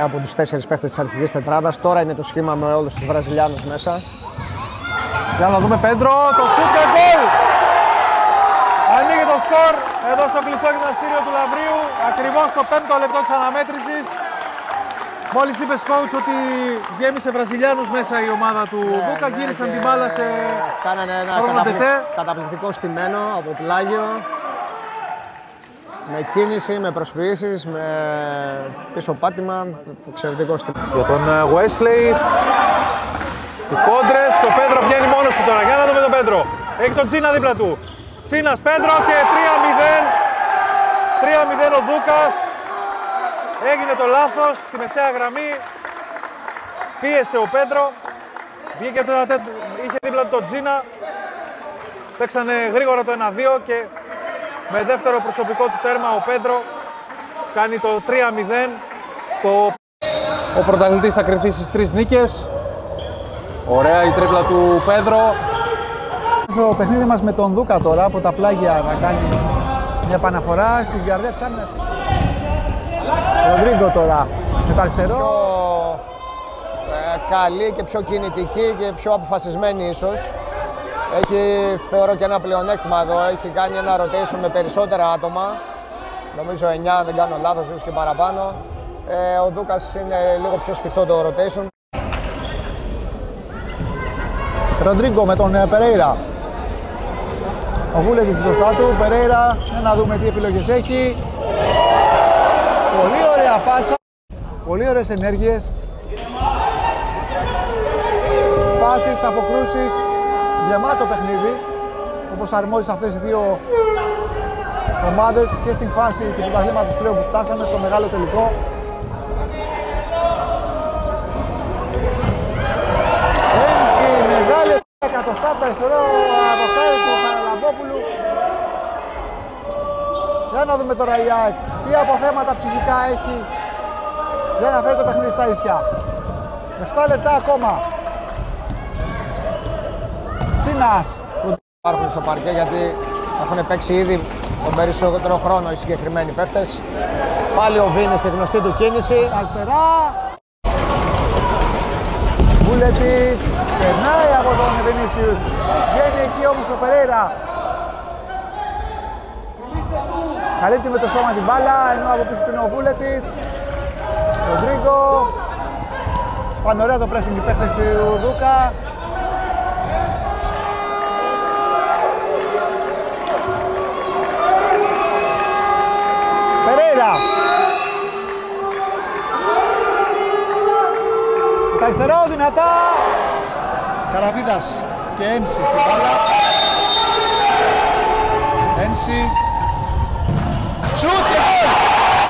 από τους 4 παίχτες της αρχικής τετράδας. Τώρα είναι το σχήμα με όλους τους Βραζιλιάνους μέσα. Για να δούμε Πέντρο, το σουτ και γκολ! Ανοίγει το σκορ εδώ στο κλειστό γυμναστήριο του Λαυρίου, ακριβώς στο 5ο λεπτό της αναμέτρησης. Μόλις είπες coach ότι γέμισε Βραζιλιάνους μέσα η ομάδα του Δούκα, γύρισαν την μπάλα σε κάνανε ένα καταπληκτικό στημένο από πλάγιο. Με κίνηση, με προσποιήσεις, με πίσω πάτημα, εξαιρετικό στημένο. Για τον Wesley, οι κόντρες και ο Πέντρο βγαίνει μόνος του τώρα. Για να δούμε τον Πέντρο. Έχει τον Τζίνα δίπλα του. Τσίνας Πέντρο και 3-0. 3-0 ο Δούκας. Έγινε το λάθος στη μεσαία γραμμή. Πίεσε ο Πέντρο. Βγήκε το είχε δίπλα του τον Τζίνα. Παίξανε γρήγορα το 1-2 και με δεύτερο προσωπικό του τέρμα ο Πέντρο κάνει το 3-0. Ο πρωταθλητής θα κριθεί στις 3 νίκες. Ωραία η τρίπλα του Πέντρο. Στο παιχνίδι μας με τον Δούκα τώρα από τα πλάγια να κάνει μια επαναφορά στην καρδιά της άμυνας. Ροντρίγκο τώρα με το αριστερό. Πιο καλή και πιο κινητική και πιο αποφασισμένη ίσως. Έχει θεωρώ και ένα πλεονέκτημα εδώ. Έχει κάνει ένα rotation με περισσότερα άτομα. Νομίζω 9 αν δεν κάνω λάθος, ίσως και παραπάνω. Ο Δούκας είναι λίγο πιο σφιχτό το rotation. Ροντρίγκο με τον Περέιρα. Ο Βούλετης μπροστά του, Περέιρα, για να δούμε τι επιλογές έχει. Πολύ ωραία πάσα, πολύ ωραίες ενέργειες. Φάσεις, αποκρούσεις, γεμάτο παιχνίδι. Όπως αρμόζει σε αυτές τις δύο ομάδες και στην φάση του πρωταθλήματος πλέον που φτάσαμε στο μεγάλο τελικό. Μεγάλη εκατοστά από το αριστερό αποφάρει του Χαραλαμπόπουλου. Για να δούμε τώρα η ΑΕΚ τι αποθέματα ψυχικά έχει για να φέρει το παιχνίδι στα ίσια. 7 λεπτά ακόμα. Τσίνας. Υπάρχουν στο παρκέ γιατί έχουν παίξει ήδη τον περισσότερο χρόνο οι συγκεκριμένοι παίχτες. Πάλι ο Βίνης στη γνωστή του κίνηση. Αριστερά. Βούλετιτς, περνάει από τον Βινίσιους, βγαίνει εκεί όμως ο Περέιρα. Καλύπτει με το σώμα την μπάλα, ενώ από πίσω του είναι ο Βούλετιτς. Ροντρίγκο. Σπάνε ωραία το pressing οι παίχτες του Δούκα. Περέιρα. Τα αριστερό δυνατά. Καραβίδας και Ένση στην μπάλα. Ένση. Σουτ και γκολ.